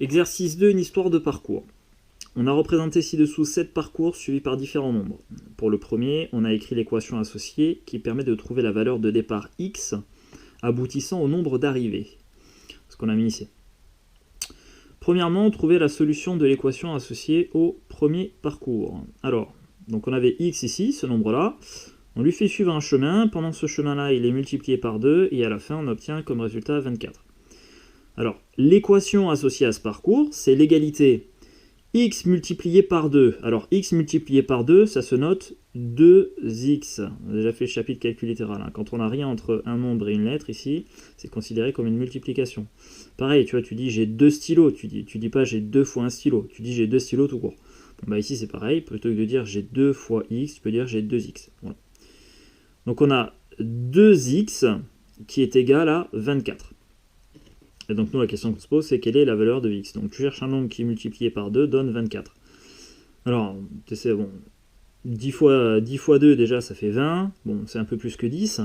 Exercice 2, une histoire de parcours. On a représenté ci-dessous 7 parcours suivis par différents nombres. Pour le premier, on a écrit l'équation associée qui permet de trouver la valeur de départ x aboutissant au nombre d'arrivées. Ce qu'on a mis ici. Premièrement, trouver la solution de l'équation associée au premier parcours. Alors, donc on avait x ici, ce nombre-là. On lui fait suivre un chemin. Pendant ce chemin-là, il est multiplié par 2 et à la fin, on obtient comme résultat 24. Alors, l'équation associée à ce parcours, c'est l'égalité x multiplié par 2. Alors, x multiplié par 2, ça se note 2x. On a déjà fait le chapitre calcul littéral. Hein. Quand on n'a rien entre un nombre et une lettre, ici, c'est considéré comme une multiplication. Pareil, tu vois, tu dis j'ai 2 stylos. Tu dis pas j'ai 2 fois un stylo. Tu dis j'ai 2 stylos tout court. Bon, bah ici, c'est pareil. Plutôt que de dire j'ai 2 fois x, tu peux dire j'ai 2x. Voilà. Donc, on a 2x qui est égal à 24. Et donc nous, la question qu'on se pose, c'est quelle est la valeur de x. Donc tu cherches un nombre qui est multiplié par 2 donne 24. Alors, tu sais, bon, 10 fois 2, déjà, ça fait 20. Bon, c'est un peu plus que 10.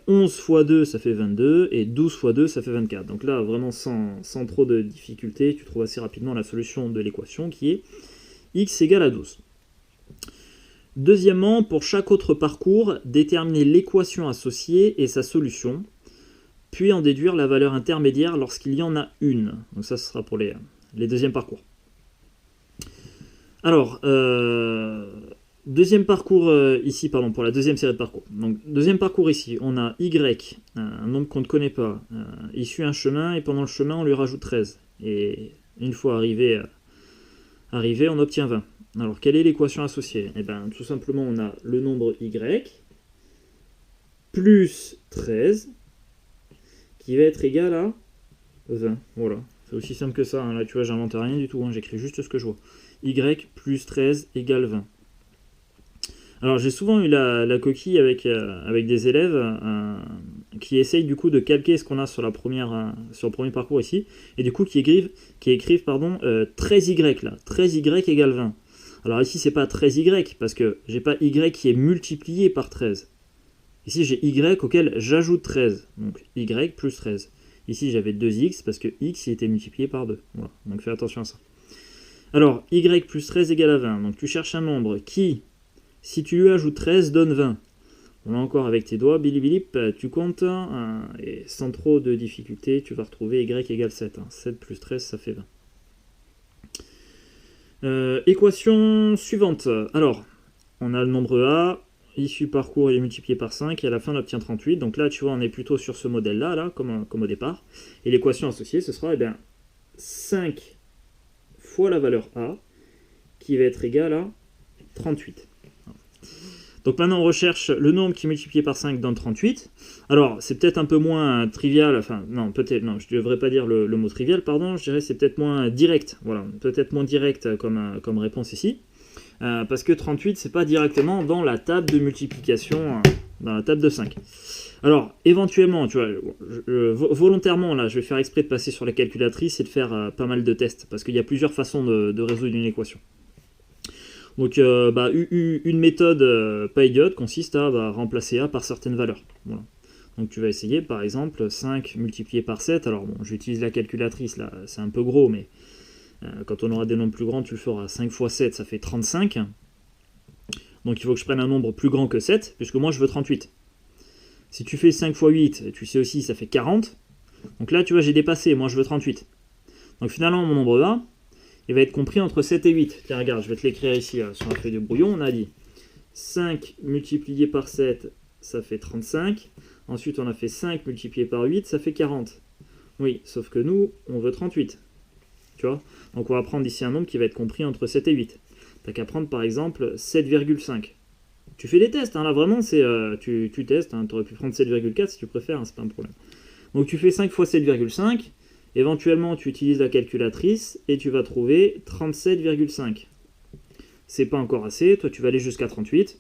11 fois 2, ça fait 22. Et 12 fois 2, ça fait 24. Donc là, vraiment, sans trop de difficulté, tu trouves assez rapidement la solution de l'équation qui est x égale à 12. Deuxièmement, pour chaque autre parcours, déterminer l'équation associée et sa solution, puis en déduire la valeur intermédiaire lorsqu'il y en a une. Donc ça, ce sera pour les deuxièmes parcours. Alors, deuxième parcours ici, pardon, pour la deuxième série de parcours. Donc, deuxième parcours ici, on a y, un nombre qu'on ne connaît pas. Il suit un chemin et pendant le chemin, on lui rajoute 13. Et une fois arrivé, on obtient 20. Alors, quelle est l'équation associée? Eh bien, tout simplement, on a le nombre y plus 13 qui va être égal à 20. Voilà, c'est aussi simple que ça. Hein. Là, tu vois, j'invente rien du tout. Hein. J'écris juste ce que je vois. Y plus 13 égale 20. Alors, j'ai souvent eu la coquille avec des élèves qui essayent du coup de calquer ce qu'on a sur le premier parcours ici, et du coup qui écrivent 13y là. 13y égale 20. Alors ici, c'est pas 13y, parce que j'ai pas y qui est multiplié par 13. Ici, j'ai y auquel j'ajoute 13. Donc, y plus 13. Ici, j'avais 2x parce que x était multiplié par 2. Voilà. Donc, fais attention à ça. Alors, y plus 13 égale à 20. Donc, tu cherches un nombre qui, si tu lui ajoutes 13, donne 20. On a encore avec tes doigts, bilibilip, tu comptes. Et sans trop de difficulté, tu vas retrouver y égale 7. 7 plus 13, ça fait 20. Équation suivante. Alors, on a le nombre a. Issu parcours, il est multiplié par 5 et à la fin on obtient 38. Donc là, tu vois, on est plutôt sur ce modèle-là, comme au départ. Et l'équation associée, ce sera 5 fois la valeur a qui va être égale à 38. Donc maintenant, on recherche le nombre qui est multiplié par 5 dans 38. Alors, c'est peut-être un peu moins trivial, enfin, non, peut-être, non, je ne devrais pas dire le mot trivial, pardon, je dirais c'est peut-être moins direct, voilà, peut-être moins direct comme réponse ici. Parce que 38, c'est pas directement dans la table de multiplication, dans la table de 5. Alors, éventuellement, tu vois, volontairement, là, je vais faire exprès de passer sur la calculatrice et de faire pas mal de tests, parce qu'il y a plusieurs façons de résoudre une équation. Donc, une méthode pas idiote consiste à remplacer a par certaines valeurs. Voilà. Donc, tu vas essayer, par exemple, 5 multiplié par 7. Alors, bon, j'utilise la calculatrice, là, c'est un peu gros, mais quand on aura des nombres plus grands, tu le feras. 5 fois 7, ça fait 35. Donc il faut que je prenne un nombre plus grand que 7, puisque moi je veux 38. Si tu fais 5 fois 8, tu sais aussi, ça fait 40. Donc là, tu vois, j'ai dépassé, moi je veux 38. Donc finalement, mon nombre A, il va être compris entre 7 et 8. Tiens, regarde, je vais te l'écrire ici sur la feuille de brouillon. On a dit 5 multiplié par 7, ça fait 35. Ensuite, on a fait 5 multiplié par 8, ça fait 40. Oui, sauf que nous, on veut 38. Tu vois? Donc on va prendre ici un nombre qui va être compris entre 7 et 8. T'as qu'à prendre par exemple 7,5. Tu fais des tests, hein, là vraiment, tu testes. Hein, tu aurais pu prendre 7,4 si tu préfères, hein, c'est pas un problème. Donc tu fais 5 fois 7,5. Éventuellement, tu utilises la calculatrice et tu vas trouver 37,5. C'est pas encore assez, toi tu vas aller jusqu'à 38.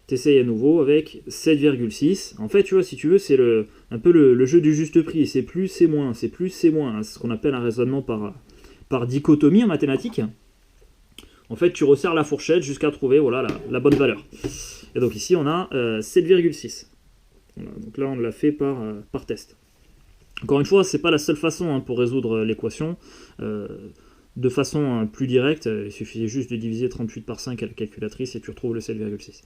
T'essayes à nouveau avec 7,6. En fait, tu vois, si tu veux, c'est un peu le jeu du juste prix. C'est plus, c'est moins, c'est plus, c'est moins. C'est ce qu'on appelle un raisonnement par dichotomie en mathématiques. En fait, tu resserres la fourchette jusqu'à trouver voilà, la bonne valeur. Et donc ici, on a 7,6. Voilà, donc là, on l'a fait par test. Encore une fois, c'est pas la seule façon hein, pour résoudre l'équation. De façon plus directe, il suffisait juste de diviser 38 par 5 à la calculatrice et tu retrouves le 7,6.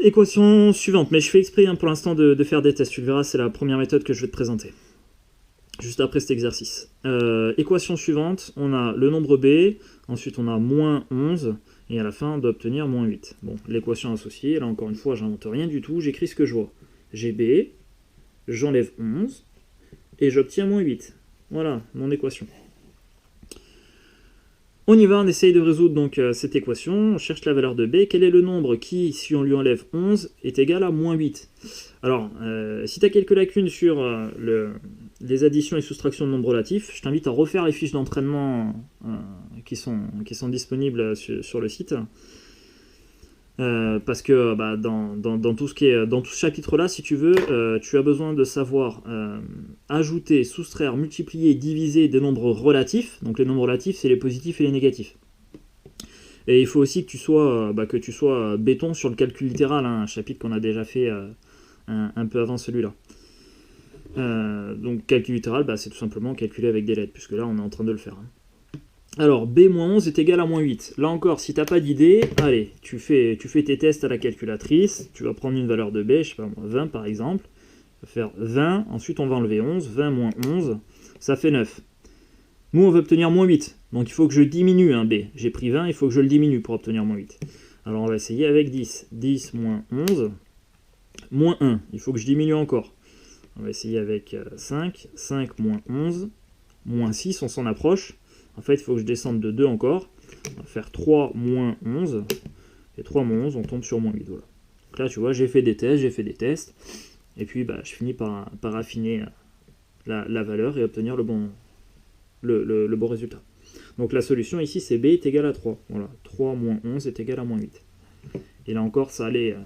Équation suivante, mais je fais exprès hein, pour l'instant de faire des tests, tu le verras, c'est la première méthode que je vais te présenter. Juste après cet exercice. Équation suivante, on a le nombre b, ensuite on a moins 11, et à la fin on doit obtenir moins 8. Bon, l'équation associée, là encore une fois, j'invente rien du tout, j'écris ce que je vois. J'ai b, j'enlève 11, et j'obtiens moins 8. Voilà, mon équation. On y va, on essaye de résoudre donc cette équation, on cherche la valeur de b. Quel est le nombre qui, si on lui enlève 11, est égal à moins 8? Alors, si tu as quelques lacunes sur les additions et soustractions de nombres relatifs, je t'invite à refaire les fiches d'entraînement qui sont disponibles sur le site. Parce que bah, dans tout ce chapitre-là, si tu veux, tu as besoin de savoir ajouter, soustraire, multiplier, diviser des nombres relatifs. Donc les nombres relatifs, c'est les positifs et les négatifs. Et il faut aussi que tu sois béton sur le calcul littéral, hein, un chapitre qu'on a déjà fait un peu avant celui-là. Donc calcul littéral, bah, c'est tout simplement calculer avec des lettres, puisque là on est en train de le faire. Hein. Alors, b-11 est égal à moins 8. Là encore, si tu n'as pas d'idée, allez, tu fais tes tests à la calculatrice, tu vas prendre une valeur de b, je sais pas moi, 20 par exemple, on va faire 20, ensuite on va enlever 11, 20 moins 11, ça fait 9. Nous, on veut obtenir moins 8, donc il faut que je diminue un b. J'ai pris 20, il faut que je le diminue pour obtenir moins 8. Alors on va essayer avec 10. 10 moins 11, moins 1, il faut que je diminue encore. On va essayer avec 5, 5 moins 11, moins 6, on s'en approche. En fait, il faut que je descende de 2 encore. On va faire 3 moins 11. Et 3 moins 11, on tombe sur moins 8. Voilà. Donc là, tu vois, j'ai fait des tests. Et puis, bah, je finis par affiner la valeur et obtenir le bon résultat. Donc la solution ici, c'est b est égal à 3. Voilà, 3 moins 11 est égal à moins 8. Et là encore, ça allait...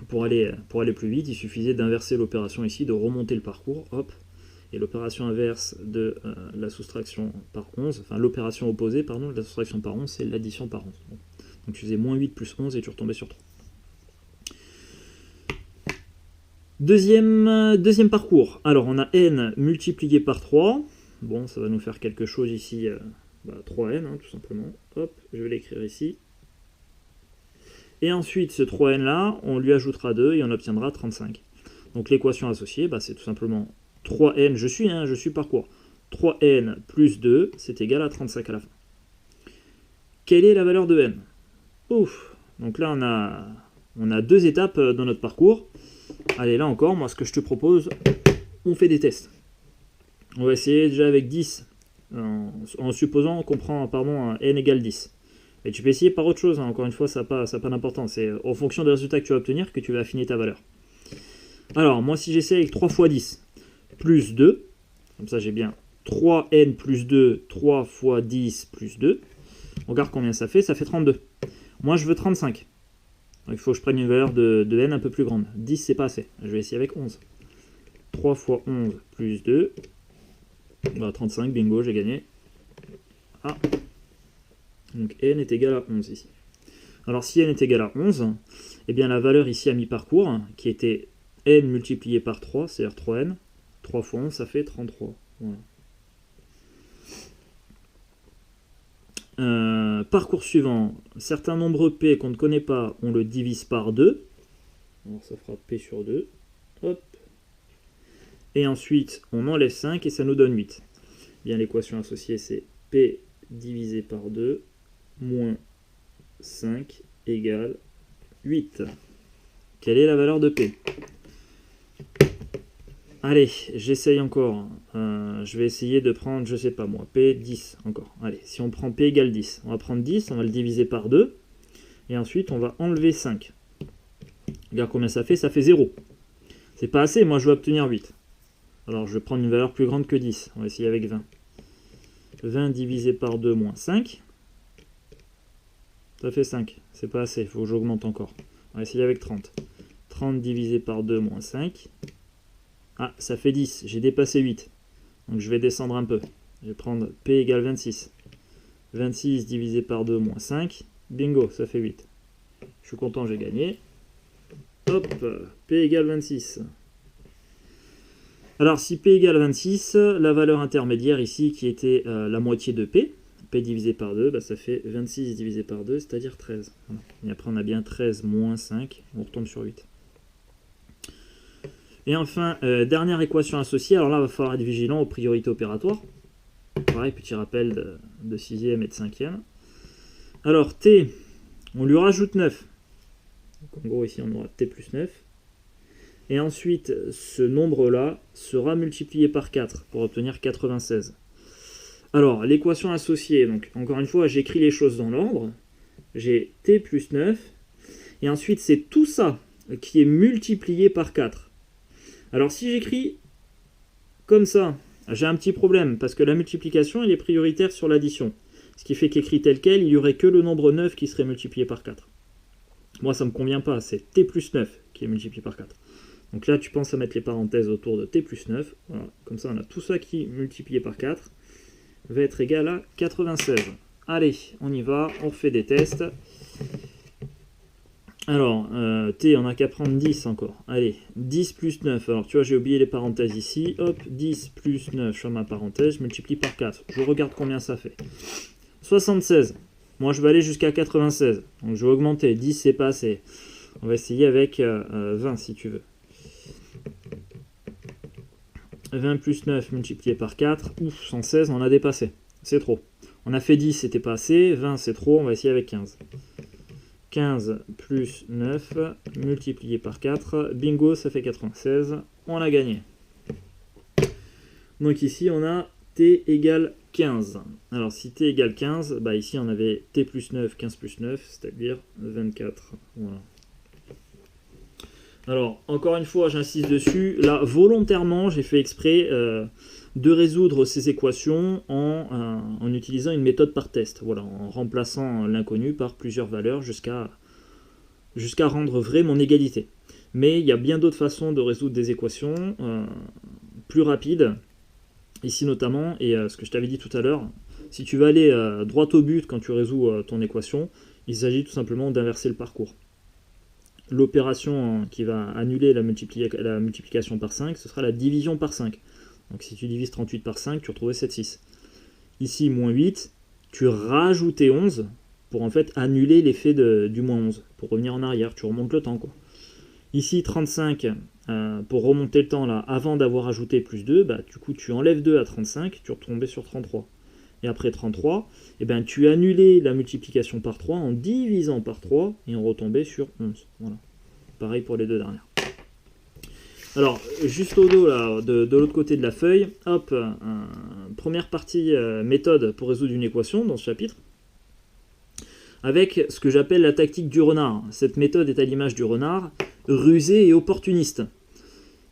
Pour aller plus vite, il suffisait d'inverser l'opération ici, de remonter le parcours. Hop. Et l'opération inverse de la soustraction par 11, enfin l'opération opposée, pardon, de la soustraction par 11, c'est l'addition par 11. Bon. Donc tu faisais moins 8 plus 11 et tu retombais sur 3. Deuxième parcours. Alors on a n multiplié par 3. Bon, ça va nous faire quelque chose ici, 3n, hein, tout simplement. Hop, je vais l'écrire ici. Et ensuite, ce 3n là, on lui ajoutera 2 et on obtiendra 35. Donc l'équation associée, bah, c'est tout simplement 3n, je suis parcours. 3n plus 2, c'est égal à 35 à la fin. Quelle est la valeur de n? Ouf. Donc là, on a 2 étapes dans notre parcours. Allez, là encore, moi, ce que je te propose, on fait des tests. On va essayer déjà avec 10, en supposant qu'on prend, pardon, n égale 10. Et tu peux essayer par autre chose, hein. Encore une fois, ça n'a pas d'importance. C'est en fonction des résultats que tu vas obtenir que tu vas affiner ta valeur. Alors, moi, si j'essaie avec 3 fois 10, plus 2, comme ça j'ai bien 3n plus 2, 3 fois 10 plus 2. On regarde combien ça fait 32. Moi je veux 35. Donc il faut que je prenne une valeur de n un peu plus grande. 10 c'est pas assez, je vais essayer avec 11. 3 fois 11 plus 2, bah, 35, bingo, j'ai gagné. Ah. Donc n est égal à 11 ici. Alors si n est égal à 11, eh bien la valeur ici à mi-parcours, qui était n multiplié par 3, c'est-à-dire 3n, 3 fois 11, ça fait 33. Voilà. Parcours suivant. Certains nombres p qu'on ne connaît pas, on le divise par 2. Alors ça fera p sur 2. Hop. Et ensuite, on enlève 5 et ça nous donne 8. Bien, l'équation associée, c'est p divisé par 2 moins 5 égale 8. Quelle est la valeur de p? Allez, j'essaye encore. Je vais essayer de prendre, je sais pas moi, p 10 encore. Allez, si on prend p égale 10, on va prendre 10, on va le diviser par 2. Et ensuite, on va enlever 5. Regarde combien ça fait 0. C'est pas assez, moi je veux obtenir 8. Alors je vais prendre une valeur plus grande que 10. On va essayer avec 20. 20 divisé par 2 moins 5. Ça fait 5. C'est pas assez, il faut que j'augmente encore. On va essayer avec 30. 30 divisé par 2 moins 5. Ah, ça fait 10. J'ai dépassé 8. Donc je vais descendre un peu. Je vais prendre P égale 26. 26 divisé par 2 moins 5. Bingo, ça fait 8. Je suis content, j'ai gagné. Hop, P égale 26. Alors si P égale 26, la valeur intermédiaire ici qui était la moitié de P, P divisé par 2, bah, ça fait 26 divisé par 2, c'est-à-dire 13. Voilà. Et après on a bien 13 moins 5, on retombe sur 8. Et enfin, dernière équation associée, alors là il va falloir être vigilant aux priorités opératoires. Pareil, petit rappel de 6e et de 5e. Alors T, on lui rajoute 9. Donc, en gros ici on aura T plus 9. Et ensuite, ce nombre-là sera multiplié par 4 pour obtenir 96. Alors, l'équation associée, donc encore une fois, j'écris les choses dans l'ordre. J'ai T plus 9. Et ensuite, c'est tout ça qui est multiplié par 4. Alors, si j'écris comme ça, j'ai un petit problème, parce que la multiplication, elle est prioritaire sur l'addition. Ce qui fait qu'écrit tel quel, il n'y aurait que le nombre 9 qui serait multiplié par 4. Moi, ça ne me convient pas, c'est T plus 9 qui est multiplié par 4. Donc là, tu penses à mettre les parenthèses autour de T plus 9. Voilà. Comme ça, on a tout ça qui, multiplié par 4, va être égal à 96. Allez, on y va, on refait des tests. Alors, T, on n'a qu'à prendre 10 encore. Allez, 10 plus 9. Alors, tu vois, j'ai oublié les parenthèses ici. Hop, 10 plus 9, je fais ma parenthèse, je multiplie par 4. Je regarde combien ça fait. 76. Moi, je vais aller jusqu'à 96. Donc, je vais augmenter. 10, c'est pas assez. On va essayer avec 20, si tu veux. 20 plus 9 multiplié par 4, ouf, 116, on a dépassé, c'est trop. On a fait 10, c'était pas assez, 20 c'est trop, on va essayer avec 15. 15 plus 9 multiplié par 4, bingo, ça fait 96, on a gagné. Donc ici on a T égale 15. Alors si T égale 15, bah ici on avait T plus 9, 15 plus 9, c'est-à-dire 24. Voilà. Alors, encore une fois, j'insiste dessus. Là, volontairement, j'ai fait exprès de résoudre ces équations en utilisant une méthode par test. Voilà, en remplaçant l'inconnu par plusieurs valeurs jusqu'à rendre vrai mon égalité. Mais il y a bien d'autres façons de résoudre des équations plus rapides. Ici notamment, et ce que je t'avais dit tout à l'heure, si tu veux aller droit au but quand tu résous ton équation, il s'agit tout simplement d'inverser le parcours. L'opération qui va annuler la multiplication par 5, ce sera la division par 5. Donc si tu divises 38 par 5, tu retrouves 7,6. Ici, moins 8, tu rajoutais 11 pour en fait annuler l'effet du moins 11, pour revenir en arrière, tu remontes le temps, quoi. Ici, 35, pour remonter le temps là, avant d'avoir ajouté plus 2, bah, du coup tu enlèves 2 à 35, tu retombais sur 33. Et après 33, eh ben, tu annulais la multiplication par 3 en divisant par 3 et on retombait sur 11. Voilà. Pareil pour les deux dernières. Alors, juste au dos, là, de l'autre côté de la feuille, hop, première partie méthode pour résoudre une équation dans ce chapitre, avec ce que j'appelle la tactique du renard. Cette méthode est à l'image du renard, rusé et opportuniste.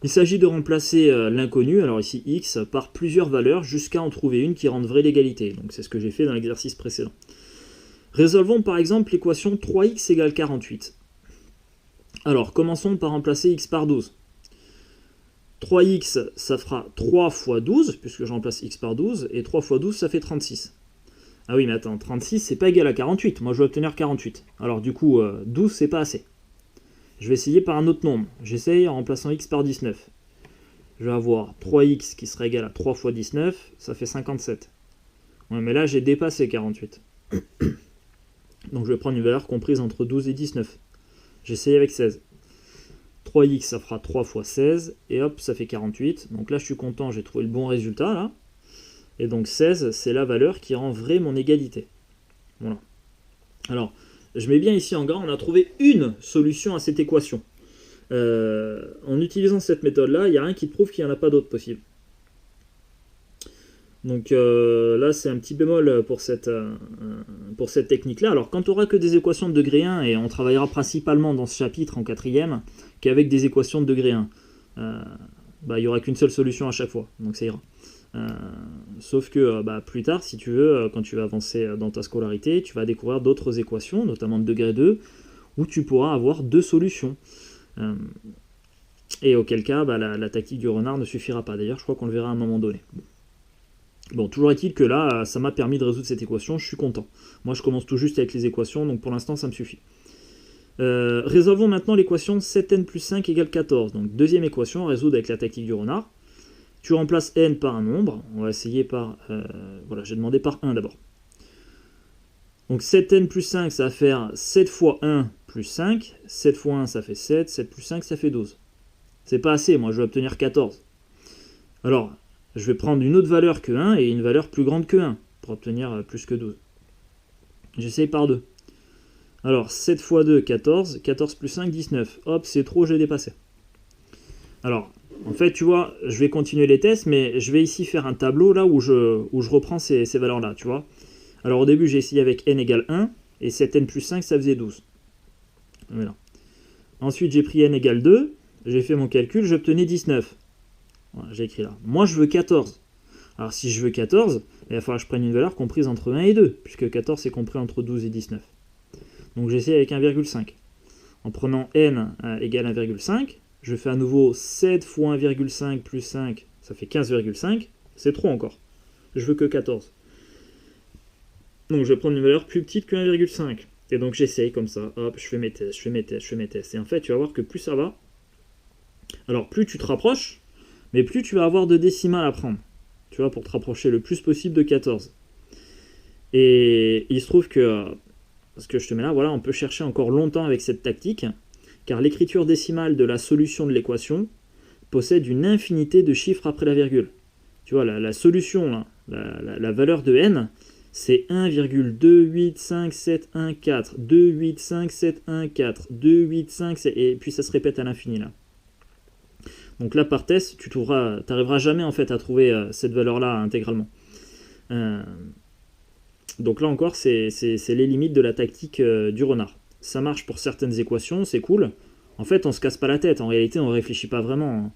Il s'agit de remplacer l'inconnu, alors ici x, par plusieurs valeurs jusqu'à en trouver une qui rende vraie l'égalité. Donc c'est ce que j'ai fait dans l'exercice précédent. Résolvons par exemple l'équation 3x égale 48. Alors commençons par remplacer x par 12. 3x ça fera 3 fois 12, puisque je remplace x par 12, et 3 fois 12 ça fait 36. Ah oui mais attends, 36 c'est pas égal à 48, moi je veux obtenir 48. Alors du coup 12 c'est pas assez. Je vais essayer par un autre nombre. J'essaye en remplaçant x par 19. Je vais avoir 3x qui sera égal à 3 fois 19, ça fait 57. Ouais, mais là, j'ai dépassé 48. Donc je vais prendre une valeur comprise entre 12 et 19. J'essaye avec 16. 3x, ça fera 3 fois 16, et hop, ça fait 48. Donc là, je suis content, j'ai trouvé le bon résultat, là. Et donc 16, c'est la valeur qui rend vrai mon égalité. Voilà. Alors, je mets bien ici en gras, on a trouvé une solution à cette équation. En utilisant cette méthode-là, il n'y a rien qui te prouve qu'il n'y en a pas d'autre possible. Donc là, c'est un petit bémol pour cette technique-là. Alors, quand tu n'auras que des équations de degré 1, et on travaillera principalement dans ce chapitre en 4e, qu'avec des équations de degré 1, il n'y aura qu'une seule solution à chaque fois, donc ça ira. Sauf que plus tard, si tu veux, quand tu vas avancer dans ta scolarité, tu vas découvrir d'autres équations, notamment de degré 2, où tu pourras avoir deux solutions. Et auquel cas, la tactique du renard ne suffira pas. D'ailleurs, je crois qu'on le verra à un moment donné. Bon, toujours est-il que là, ça m'a permis de résoudre cette équation, je suis content. Moi, je commence tout juste avec les équations, donc pour l'instant, ça me suffit. Résolvons maintenant l'équation 7n plus 5 égale 14. Donc, deuxième équation à résoudre avec la tactique du renard. Tu remplaces n par un nombre. On va essayer par... voilà, j'ai demandé par 1 d'abord. Donc 7n plus 5, ça va faire 7 fois 1 plus 5. 7 fois 1, ça fait 7. 7 plus 5, ça fait 12. C'est pas assez, moi je vais obtenir 14. Alors, je vais prendre une autre valeur que 1 et une valeur plus grande que 1 pour obtenir plus que 12. J'essaye par 2. Alors, 7 fois 2, 14. 14 plus 5, 19. Hop, c'est trop, j'ai dépassé. Alors, en fait, tu vois, je vais continuer les tests, mais je vais ici faire un tableau là où je reprends ces valeurs-là, tu vois. Alors, au début, j'ai essayé avec n égale 1, et 7n plus 5, ça faisait 12. Voilà. Ensuite, j'ai pris n égale 2, j'ai fait mon calcul, j'obtenais 19. Voilà, j'ai écrit là. Moi, je veux 14. Alors, si je veux 14, il va falloir que je prenne une valeur comprise entre 1 et 2, puisque 14 est compris entre 12 et 19. Donc, j'essaie avec 1,5. En prenant n égale 1,5, je fais à nouveau 7 fois 1,5 plus 5, ça fait 15,5. C'est trop encore. Je veux que 14. Donc, je vais prendre une valeur plus petite que 1,5. Et donc, j'essaye comme ça. Hop, je fais mes tests, je fais mes tests, je fais mes tests. Et en fait, tu vas voir que plus ça va, alors plus tu te rapproches, mais plus tu vas avoir de décimales à prendre. Tu vois, pour te rapprocher le plus possible de 14. Et il se trouve que, ce que je te mets là, voilà, on peut chercher encore longtemps avec cette tactique, car l'écriture décimale de la solution de l'équation possède une infinité de chiffres après la virgule. Tu vois, la solution, là, la valeur de n, c'est 1,28571,4, 28571,4, 285, et puis ça se répète à l'infini là. Donc là, par test, tu n'arriveras jamais en fait à trouver cette valeur-là intégralement. Donc là encore, c'est les limites de la tactique du renard. Ça marche pour certaines équations, c'est cool. En fait, on se casse pas la tête. En réalité, on ne réfléchit pas vraiment.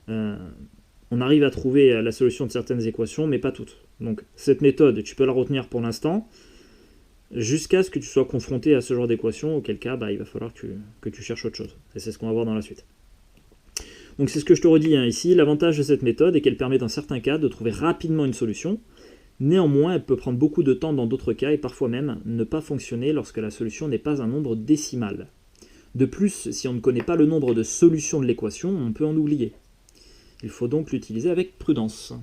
On arrive à trouver la solution de certaines équations, mais pas toutes. Donc cette méthode, tu peux la retenir pour l'instant, jusqu'à ce que tu sois confronté à ce genre d'équation, auquel cas, il va falloir que tu cherches autre chose. Et c'est ce qu'on va voir dans la suite. Donc c'est ce que je te redis ici, l'avantage de cette méthode est qu'elle permet dans certains cas de trouver rapidement une solution. Néanmoins, elle peut prendre beaucoup de temps dans d'autres cas et parfois même ne pas fonctionner lorsque la solution n'est pas un nombre décimal. De plus, si on ne connaît pas le nombre de solutions de l'équation, on peut en oublier. Il faut donc l'utiliser avec prudence.